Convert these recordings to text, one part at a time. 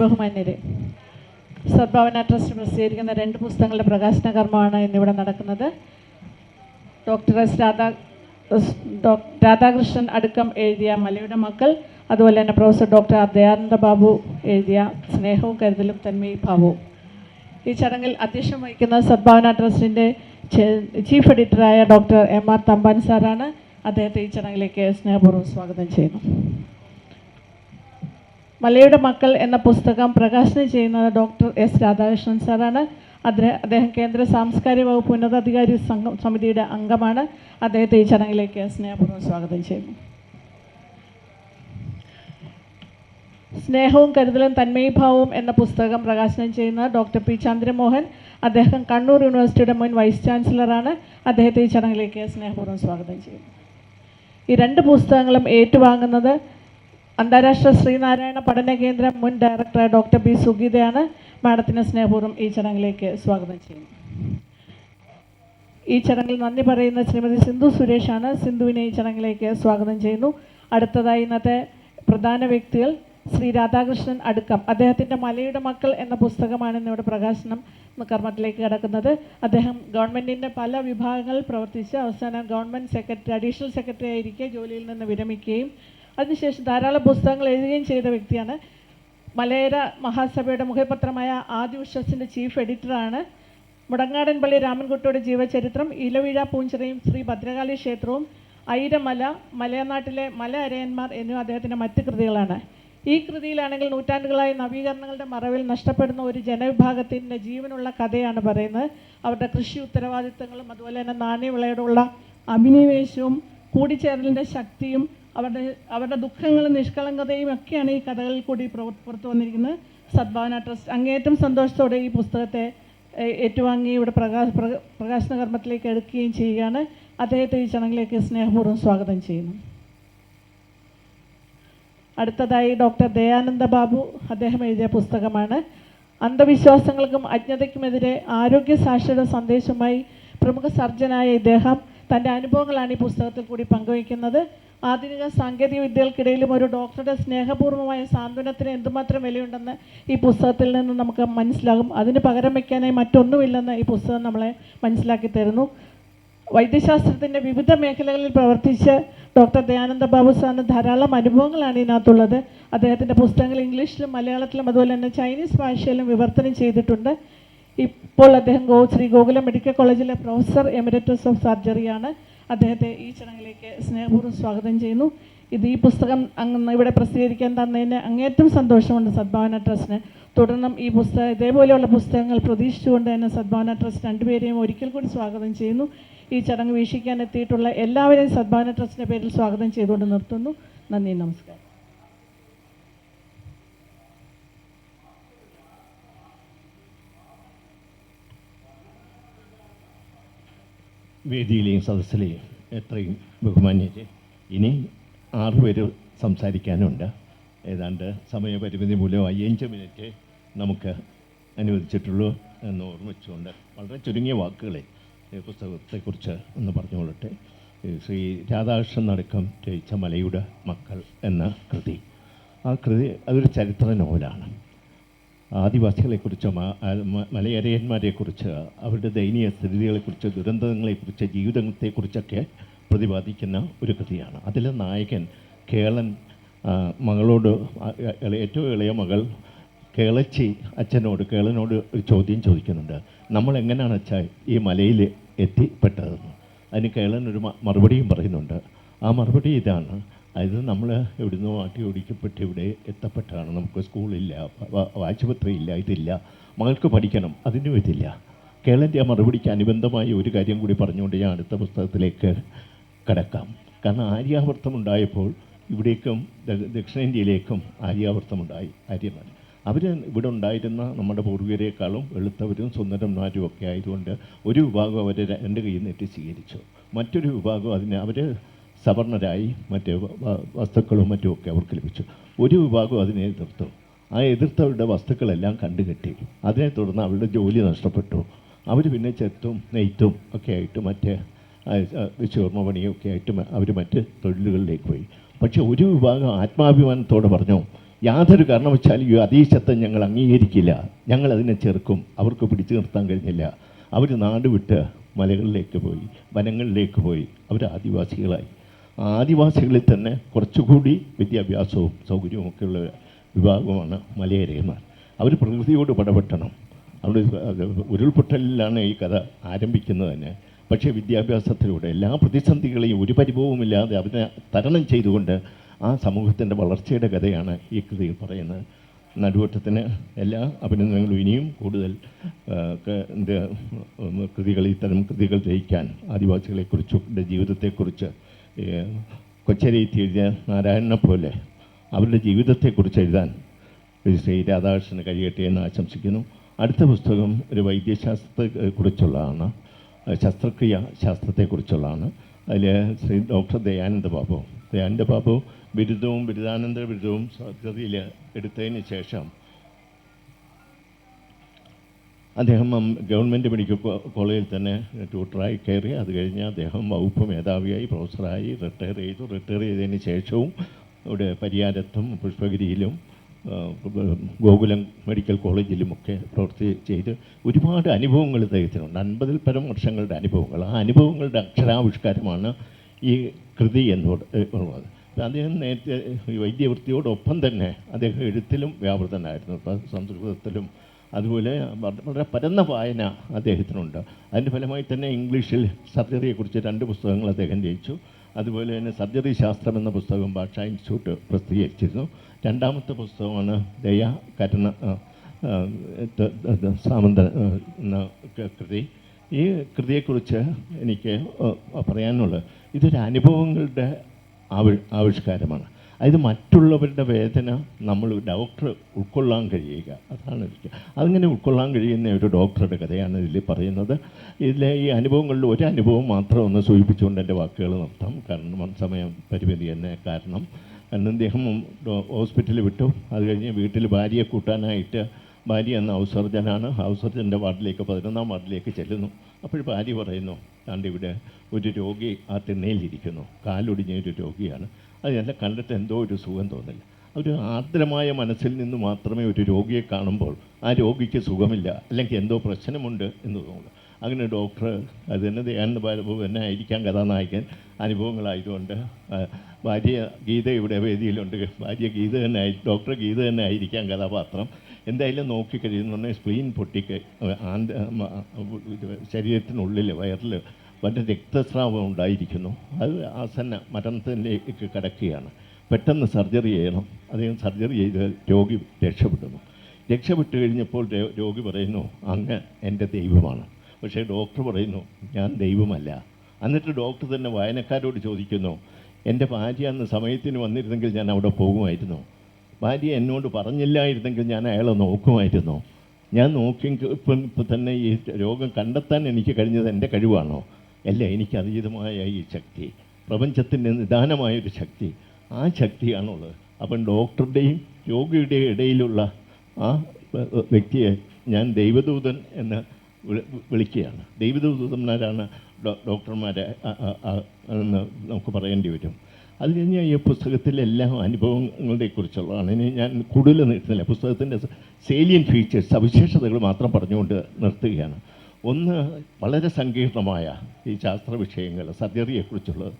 ബഹുമാന്യരെ, Sadbhavana trust പ്രസിദ്ധീകരിക്കുന്ന 2 പുസ്തകങ്ങളുടെ പ്രകാശന കർമ്മമാണ് ഇന്നിവിടെ നടക്കുന്നത്. ഡോക്ടർ രാധാകൃഷ്ണൻ അടുക്കം എഴുതിയ മലയുടെ മക്കൾ, അതുപോലെ തന്നെ പ്രൊഫസർ ഡോക്ടർ ദയാനന്ദ ബാബു എഴുതിയ സ്നേഹവും കരുതലും തന്മയി ഭാവവും. ഈ ചടങ്ങിൽ അധ്യക്ഷം വഹിക്കുന്ന Sadbhavana ട്രസ്റ്റിൻ്റെ chief എഡിറ്ററായ doctor MR Thampan സാറാണ്. അദ്ദേഹത്തെ ഈ ചടങ്ങിലേക്ക് സ്നേഹപൂർവ്വം സ്വാഗതം ചെയ്യുന്നു. മലയുടെ മക്കൾ എന്ന പുസ്തകം പ്രകാശനം ചെയ്യുന്നത് ഡോക്ടർ S രാധാകൃഷ്ണൻ സാറാണ്. അദ്ദേഹം കേന്ദ്ര സാംസ്കാരിക വകുപ്പ് ഉന്നതാധികാരി സമിതിയുടെ അംഗമാണ്. അദ്ദേഹത്തെ ഈ ചടങ്ങിലേക്ക് സ്നേഹപൂർവ്വം സ്വാഗതം ചെയ്യുന്നു. സ്നേഹവും കരുതലും തന്മയീഭാവവും എന്ന പുസ്തകം പ്രകാശനം ചെയ്യുന്ന ഡോക്ടർ P ചന്ദ്രമോഹൻ. അദ്ദേഹം കണ്ണൂർ യൂണിവേഴ്സിറ്റിയുടെ മുൻ വൈസ് ചാൻസലറാണ്. അദ്ദേഹത്തെ ഈ ചടങ്ങിലേക്ക് സ്നേഹപൂർവ്വം സ്വാഗതം ചെയ്യുന്നു. ഈ 2 പുസ്തകങ്ങളും ഏറ്റുവാങ്ങുന്നത് അന്താരാഷ്ട്ര ശ്രീനാരായണ പഠന കേന്ദ്രം മുൻ ഡയറക്ടറായ ഡോക്ടർ B സുഗീതയാണ്. മാഡത്തിന് സ്നേഹപൂർവ്വം ഈ ചടങ്ങിലേക്ക് സ്വാഗതം ചെയ്യുന്നു. ഈ ചടങ്ങിൽ നന്ദി പറയുന്ന ശ്രീമതി സിന്ധു സുരേഷാണ്. സിന്ധുവിനെ ഈ ചടങ്ങിലേക്ക് സ്വാഗതം ചെയ്യുന്നു. അടുത്തതായി ഇന്നത്തെ പ്രധാന വ്യക്തികൾ ശ്രീ രാധാകൃഷ്ണൻ അടുക്കം. അദ്ദേഹത്തിൻ്റെ മലയുടെ മക്കൾ എന്ന പുസ്തകമാണ് ഇന്നിവിടെ പ്രകാശനം കർമ്മത്തിലേക്ക് കിടക്കുന്നത്. അദ്ദേഹം ഗവൺമെൻറ്റിൻ്റെ പല വിഭാഗങ്ങളിൽ പ്രവർത്തിച്ച് അവസാനം ഗവൺമെൻറ് സെക്രട്ടറി, അഡീഷണൽ സെക്രട്ടറി ആയിരിക്കെ ജോലിയിൽ നിന്ന് വിരമിക്കുകയും അതിനുശേഷം ധാരാളം പുസ്തകങ്ങൾ എഴുതുകയും ചെയ്ത വ്യക്തിയാണ്. മലയോര മഹാസഭയുടെ മുഖപത്രമായ ആദ്യ ഉഷസിൻ്റെ ചീഫ് എഡിറ്ററാണ്. മുടങ്ങാടൻപള്ളി രാമൻകുട്ടിയുടെ ജീവചരിത്രം, ഇലവിഴ പൂഞ്ചിറയും ശ്രീ ഭദ്രകാളി ക്ഷേത്രവും, ഐരമല, മലയനാട്ടിലെ മല അരയന്മാർ എന്നിവ അദ്ദേഹത്തിൻ്റെ മറ്റ് കൃതികളാണ്. ഈ കൃതിയിലാണെങ്കിൽ നൂറ്റാണ്ടുകളായി നവീകരണങ്ങളുടെ മറവിൽ നഷ്ടപ്പെടുന്ന ഒരു ജനവിഭാഗത്തിൻ്റെ ജീവനുള്ള കഥയാണ് പറയുന്നത്. അവരുടെ കൃഷി ഉത്തരവാദിത്തങ്ങളും അതുപോലെ തന്നെ നാണ്യവിളയോടുള്ള അഭിനിവേശവും കൂടിച്ചേരലിൻ്റെ ശക്തിയും അവരുടെ ദുഃഖങ്ങളും നിഷ്കളങ്കതയും ഒക്കെയാണ് ഈ കഥകളിൽ കൂടി പുറത്തു വന്നിരിക്കുന്നത്. സദ്ഭാവന ട്രസ്റ്റ് അങ്ങേയറ്റം സന്തോഷത്തോടെ ഈ പുസ്തകത്തെ ഏറ്റുവാങ്ങി ഇവിടെ പ്രകാശന കർമ്മത്തിലേക്ക് എടുക്കുകയും ചെയ്യുകയാണ്. അദ്ദേഹത്തെ ഈ ചടങ്ങിലേക്ക് സ്നേഹപൂർവ്വം സ്വാഗതം ചെയ്യുന്നു. അടുത്തതായി ഡോക്ടർ ദയാനന്ദ ബാബു. അദ്ദേഹം എഴുതിയ പുസ്തകമാണ് അന്ധവിശ്വാസങ്ങൾക്കും അജ്ഞതയ്ക്കുമെതിരെ ആരോഗ്യ സാക്ഷരത സന്ദേശവുമായി പ്രമുഖ സർജനായ ഇദ്ദേഹം തൻ്റെ അനുഭവങ്ങളാണ് ഈ പുസ്തകത്തിൽ കൂടി പങ്കുവയ്ക്കുന്നത്. ആധുനിക സാങ്കേതിക വിദ്യകൾക്കിടയിലും ഒരു ഡോക്ടറുടെ സ്നേഹപൂർവ്വമായ സാന്ത്വനത്തിന് എന്തുമാത്രം വിലയുണ്ടെന്ന് ഈ പുസ്തകത്തിൽ നിന്ന് നമുക്ക് മനസ്സിലാകും. അതിന് പകരം വയ്ക്കാനായി മറ്റൊന്നുമില്ലെന്ന് ഈ പുസ്തകം നമ്മളെ മനസ്സിലാക്കി തരുന്നു. വൈദ്യശാസ്ത്രത്തിൻ്റെ വിവിധ മേഖലകളിൽ പ്രവർത്തിച്ച് ഡോക്ടർ ദയാനന്ദ ബാബു സാറിന് ധാരാളം അനുഭവങ്ങളാണ് ഇതിനകത്തുള്ളത്. അദ്ദേഹത്തിൻ്റെ പുസ്തകങ്ങൾ ഇംഗ്ലീഷിലും മലയാളത്തിലും അതുപോലെ തന്നെ ചൈനീസ് ഭാഷയിലും വിവർത്തനം ചെയ്തിട്ടുണ്ട്. ഇപ്പോൾ അദ്ദേഹം ശ്രീ ഗോകുലം മെഡിക്കൽ കോളേജിലെ പ്രൊഫസർ എമിരറ്റസ് ഓഫ് സർജറിയാണ്. അദ്ദേഹത്തെ ഈ ചടങ്ങിലേക്ക് സ്നേഹപൂർവ്വം സ്വാഗതം ചെയ്യുന്നു. ഈ പുസ്തകം ഇവിടെ പ്രസിദ്ധീകരിക്കാൻ തന്നതിന് അങ്ങേറ്റം സന്തോഷമുണ്ട് സദ്ഭാവന ട്രസ്റ്റിന്. തുടർന്നും ഈ ഇതേപോലെയുള്ള പുസ്തകങ്ങൾ പ്രതീക്ഷിച്ചുകൊണ്ട് തന്നെ സദ്ഭാവന ട്രസ്റ്റ് 2 പേരെയും ഒരിക്കൽ കൂടി സ്വാഗതം ചെയ്യുന്നു. ഈ ചടങ്ങ് വീക്ഷിക്കാൻ എത്തിയിട്ടുള്ള എല്ലാവരെയും സദ്ഭാവന ട്രസ്റ്റിൻ്റെ പേരിൽ സ്വാഗതം ചെയ്തുകൊണ്ട് നിർത്തുന്നു. നന്ദി, നമസ്കാരം. വേദിയിലെയും സദസ്സിലെയും എത്രയും ബഹുമാന്യരെ, ഇനി 6 പേര് സംസാരിക്കാനുണ്ട്. ഏതാണ്ട് സമയപരിമിതി മൂലം 5 മിനിറ്റ് നമുക്ക് അനുവദിച്ചിട്ടുള്ളൂ എന്ന് ഓർമ്മിച്ചുകൊണ്ട് വളരെ ചുരുങ്ങിയ വാക്കുകളെ പുസ്തകത്തെക്കുറിച്ച് ഒന്ന് പറഞ്ഞുകൊള്ളട്ടെ. ശ്രീ രാധാകൃഷ്ണൻ അടുക്കം രചിച്ച മലയുടെ മക്കൾ എന്ന കൃതി, ആ കൃതി അതൊരു ചരിത്ര നോവലാണ്. ആദിവാസികളെക്കുറിച്ച്, മലയരയന്മാരെക്കുറിച്ച്, അവരുടെ ദയനീയ സ്ഥിതികളെക്കുറിച്ച്, ദുരന്തങ്ങളെക്കുറിച്ച്, ജീവിതത്തെക്കുറിച്ചൊക്കെ പ്രതിപാദിക്കുന്ന ഒരു കൃതിയാണ്. അതിൽ നായകൻ കേളൻ മകളോട്, ഏറ്റവും ഇളയ മകൾ കേളച്ചി കേളനോട് ഒരു ചോദ്യം ചോദിക്കുന്നുണ്ട്. നമ്മളെങ്ങനെയാണ് വെച്ചാൽ ഈ മലയിൽ എത്തിപ്പെട്ടതെന്ന്. അതിന് കേളൻ ഒരു മറുപടിയും പറയുന്നുണ്ട്. ആ മറുപടി ഇതാണ്: അത് നമ്മൾ എവിടുന്നോ ആട്ടി ഓടിക്കപ്പെട്ട് ഇവിടെ എത്തപ്പെട്ടാണ്. നമുക്ക് സ്കൂളില്ല, ആശുപത്രിയില്ല, ഇതില്ല, മകൾക്ക് പഠിക്കണം, അതിനും ഇതില്ല. കേളൻ്റെ ആ മറുപടിക്ക് അനുബന്ധമായി ഒരു കാര്യം കൂടി പറഞ്ഞുകൊണ്ട് ഞാൻ അടുത്ത പുസ്തകത്തിലേക്ക് കടക്കാം. കാരണം ആര്യാവർത്തമുണ്ടായപ്പോൾ ഇവിടേക്കും ദക്ഷിണേന്ത്യയിലേക്കും ആര്യാവർത്തമുണ്ടായി. ആര്യന്മാർ അവർ ഇവിടെ ഉണ്ടായിരുന്ന നമ്മുടെ പൂർവികരെക്കാളും വെളുത്തവരും സുന്ദരന്മാരും ഒക്കെ ആയതുകൊണ്ട് ഒരു വിഭാഗം അവർ 2 കൈയിൽ നീട്ടി സ്വീകരിച്ചു. മറ്റൊരു വിഭാഗം അവർ സവർണരായി, മറ്റ് വസ്തുക്കളും മറ്റുമൊക്കെ അവർക്ക് ലഭിച്ചു. ഒരു വിഭാഗം അതിനെ എതിർത്തു. ആ എതിർത്തവരുടെ വസ്തുക്കളെല്ലാം കണ്ടുകെട്ടി. അതിനെ തുടർന്ന് അവരുടെ ജോലി നഷ്ടപ്പെട്ടു. അവർ പിന്നെ ചെത്തും നെയ്ത്തും ഒക്കെ ആയിട്ട് മറ്റ് വിശ്വകർമ്മ പണിയൊക്കെ ആയിട്ട് അവർ മറ്റ് തൊഴിലുകളിലേക്ക് പോയി. പക്ഷെ ഒരു വിഭാഗം ആത്മാഭിമാനത്തോടെ പറഞ്ഞു, യാതൊരു കാരണവശാലും ഈ അതീശത്വം ഞങ്ങൾ അംഗീകരിക്കില്ല, ഞങ്ങളതിനെ ചെറുക്കും. അവർക്ക് പിടിച്ചു നിർത്താൻ കഴിഞ്ഞില്ല. അവർ നാട് വിട്ട് മലകളിലേക്ക് പോയി, വനങ്ങളിലേക്ക് പോയി. അവർ ആദിവാസികളായി. ആ ആദിവാസികളിൽ തന്നെ കുറച്ചുകൂടി വിദ്യാഭ്യാസവും സൗകര്യവും ഒക്കെയുള്ള വിഭാഗമാണ് മലയരയന്മാർ. അവർ പ്രകൃതിയോട് പടപെട്ടണം. അവിടെ ഉരുൾപൊട്ടലിലാണ് ഈ കഥ ആരംഭിക്കുന്നത് തന്നെ. പക്ഷേ വിദ്യാഭ്യാസത്തിലൂടെ എല്ലാ പ്രതിസന്ധികളെയും ഒരു പരിഭവവുമില്ലാതെ അതിനെ തരണം ചെയ്തുകൊണ്ട് ആ സമൂഹത്തിൻ്റെ വളർച്ചയുടെ കഥയാണ് ഈ കൃതിയിൽ പറയുന്നത്. നടുവട്ടത്തിന് എല്ലാ അഭിനന്ദനങ്ങളും. ഇനിയും കൂടുതൽ കൃതികൾ, ഇത്തരം കൃതികൾ രചിക്കാൻ, ആദിവാസികളെക്കുറിച്ചും ജീവിതത്തെക്കുറിച്ച് കൊച്ചരയിത്തി എഴുതിയ നാരായണനെ പോലെ അവരുടെ ജീവിതത്തെക്കുറിച്ച് എഴുതാൻ ശ്രീ രാധാകൃഷ്ണന് കഴിയട്ടെ എന്ന് ആശംസിക്കുന്നു. അടുത്ത പുസ്തകം ഒരു വൈദ്യശാസ്ത്രത്തെക്കുറിച്ചുള്ളതാണ്, ശസ്ത്രക്രിയ ശാസ്ത്രത്തെക്കുറിച്ചുള്ളതാണ്. അതിൽ ശ്രീ ഡോക്ടർ ദയാനന്ദ ബാബു ബിരുദവും ബിരുദാനന്തര ബിരുദവും സർജറിയിൽ എടുത്തതിന് ശേഷം അദ്ദേഹം ഗവൺമെൻറ് മെഡിക്കൽ കോളേജിൽ തന്നെ ട്യൂട്ടറായി കയറി. അത് കഴിഞ്ഞ് അദ്ദേഹം വകുപ്പ് മേധാവിയായി, പ്രൊഫസറായി റിട്ടയർ ചെയ്തു. റിട്ടയർ ചെയ്തതിന് ശേഷവും ഇവിടെ പരിയാരത്തും പുഷ്പഗിരിയിലും ഗോകുലം മെഡിക്കൽ കോളേജിലുമൊക്കെ പ്രവൃത്തി ചെയ്ത് ഒരുപാട് അനുഭവങ്ങൾ അദ്ദേഹത്തിനുണ്ട്. 50-ൽ പരം വർഷങ്ങളുടെ അനുഭവങ്ങൾ. ആ അനുഭവങ്ങളുടെ അക്ഷരാവിഷ്കാരമാണ് ഈ കൃതി എന്നുള്ളത്. അദ്ദേഹം നേരത്തെ വൈദ്യവൃത്തിയോടൊപ്പം തന്നെ അദ്ദേഹം എഴുത്തിലും വ്യാപൃതനായിരുന്നു. സംസ്കൃതത്തിലും അതുപോലെ വളരെ പരന്ന വായന അദ്ദേഹത്തിനുണ്ട്. അതിൻ്റെ ഫലമായി തന്നെ ഇംഗ്ലീഷിൽ സർജറിയെക്കുറിച്ച് 2 പുസ്തകങ്ങൾ അദ്ദേഹം രചിച്ചു. അതുപോലെ തന്നെ സർജറി ശാസ്ത്രം എന്ന പുസ്തകം ഭാഷാ ഇൻസ്റ്റിറ്റ്യൂട്ട് പ്രസിദ്ധീകരിച്ചിരുന്നു. 2ാമത്തെ പുസ്തകമാണ് ദയ കരുണ സാമന്തൻ എന്ന കൃതി. ഈ കൃതിയെക്കുറിച്ച് എനിക്ക് പറയാനുള്ളത്, ഇതൊരു അനുഭവങ്ങളുടെ ആവിഷ്കാരമാണ്. അതായത് മറ്റുള്ളവരുടെ വേദന നമ്മൾ ഡോക്ടർ ഉൾക്കൊള്ളാൻ കഴിയുക, അതാണ് അതിങ്ങനെ ഉൾക്കൊള്ളാൻ കഴിയുന്ന ഒരു ഡോക്ടറുടെ കഥയാണ് ഇതിൽ പറയുന്നത്. ഇതിലെ ഈ അനുഭവങ്ങളിൽ ഒരു അനുഭവം മാത്രം ഒന്ന് സൂചിപ്പിച്ചുകൊണ്ട് എൻ്റെ വാക്കുകൾ നിർത്താം. കാരണം സമയം പരിമിതി തന്നെ കാരണം അദ്ദേഹം ഹോസ്പിറ്റലിൽ വിട്ടു. അത് കഴിഞ്ഞ് വീട്ടിൽ ഭാര്യയെ കൂട്ടാനായിട്ട്, ഭാര്യ എന്ന ഹൗസ് സർജനാണ്, ഹൗസ് സർജൻ്റെ വാർഡിലേക്ക് 11ാം വാർഡിലേക്ക് ചെല്ലുന്നു. അപ്പോൾ ഭാര്യ പറയുന്നു, താണ്ട് ഇവിടെ ഒരു രോഗി ആ തിണ്ണയിലിരിക്കുന്നു, കാലൊടിഞ്ഞ ഒരു രോഗിയാണ്. അത് എന്നെ കണ്ടിട്ട് എന്തോ ഒരു സുഖം തോന്നില്ല. ഒരു ആർദ്രമായ മനസ്സിൽ നിന്ന് മാത്രമേ ഒരു രോഗിയെ കാണുമ്പോൾ ആ രോഗിക്ക് സുഖമില്ല, അല്ലെങ്കിൽ എന്തോ പ്രശ്നമുണ്ട് എന്ന് തോന്നുന്നു. അങ്ങനെ ഡോക്ടർ, അത് തന്നെ ദയാനന്ദ ബാബു തന്നെ ആയിരിക്കാം കഥാനായകൻ, അനുഭവങ്ങളായതുകൊണ്ട് ഭാര്യ ഗീത ഇവിടെ വേദിയിലുണ്ട്. ഭാര്യ ഗീത തന്നെ ഡോക്ടർ ഗീത തന്നെ ആയിരിക്കാം കഥാപാത്രം. എന്തായാലും നോക്കിക്കഴിയുന്നുണ്ടെങ്കിൽ സ്പ്ലീൻ പൊട്ടിക്ക് ശരീരത്തിനുള്ളിൽ വയറിൽ വളരെ രക്തസ്രാവം ഉണ്ടായിരിക്കുന്നു. അത് ആസന്ന മരണത്തിലേക്ക് കിടക്കുകയാണ്. പെട്ടെന്ന് സർജറി ചെയ്യണം. അദ്ദേഹം സർജറി ചെയ്ത് രോഗി രക്ഷപ്പെട്ടു കഴിഞ്ഞപ്പോൾ രോഗി പറയുന്നു, അങ്ങ് എൻ്റെ ദൈവമാണ്. പക്ഷേ ഡോക്ടർ പറയുന്നു, ഞാൻ ദൈവമല്ല. എന്നിട്ട് ഡോക്ടർ തന്നെ വായനക്കാരോട് ചോദിക്കുന്നു, എൻ്റെ ഭാര്യ അന്ന് സമയത്തിന് വന്നിരുന്നെങ്കിൽ ഞാൻ അവിടെ പോകുമായിരുന്നു. ഭാര്യ എന്നോട് പറഞ്ഞില്ലായിരുന്നെങ്കിൽ ഞാൻ അയാളെ നോക്കുമായിരുന്നു. ഞാൻ ഇപ്പം തന്നെ ഈ രോഗം കണ്ടെത്താൻ എനിക്ക് കഴിഞ്ഞത് എൻ്റെ കഴിവാണോ? അല്ല, എനിക്ക് അതീതമായ ഈ ശക്തി, പ്രപഞ്ചത്തിൻ്റെ നിദാനമായൊരു ശക്തി, ആ ശക്തിയാണുള്ളത്. അപ്പം ഡോക്ടറുടെയും രോഗിയുടെയും ഇടയിലുള്ള ആ വ്യക്തിയെ ഞാൻ ദൈവദൂതൻ എന്ന് വിളിക്കുകയാണ്. ദൈവദൂതന്മാരാണ് ഡോക്ടർമാരെ എന്ന് നമുക്ക് പറയേണ്ടി വരും. അത് കഴിഞ്ഞ് ഈ പുസ്തകത്തിലെ എല്ലാ അനുഭവങ്ങളെക്കുറിച്ചുള്ളതാണ്. ഇനി ഞാൻ കൂടുതൽ നിർത്തുന്നില്ല. പുസ്തകത്തിൻ്റെ സേലിയൻ ഫീച്ചേഴ്സ്, സവിശേഷതകൾ മാത്രം പറഞ്ഞുകൊണ്ട് നിർത്തുകയാണ്. ഒന്ന്, വളരെ സങ്കീർണമായ ഈ ശാസ്ത്ര വിഷയങ്ങൾ, സർജറിയെക്കുറിച്ചുള്ളത്.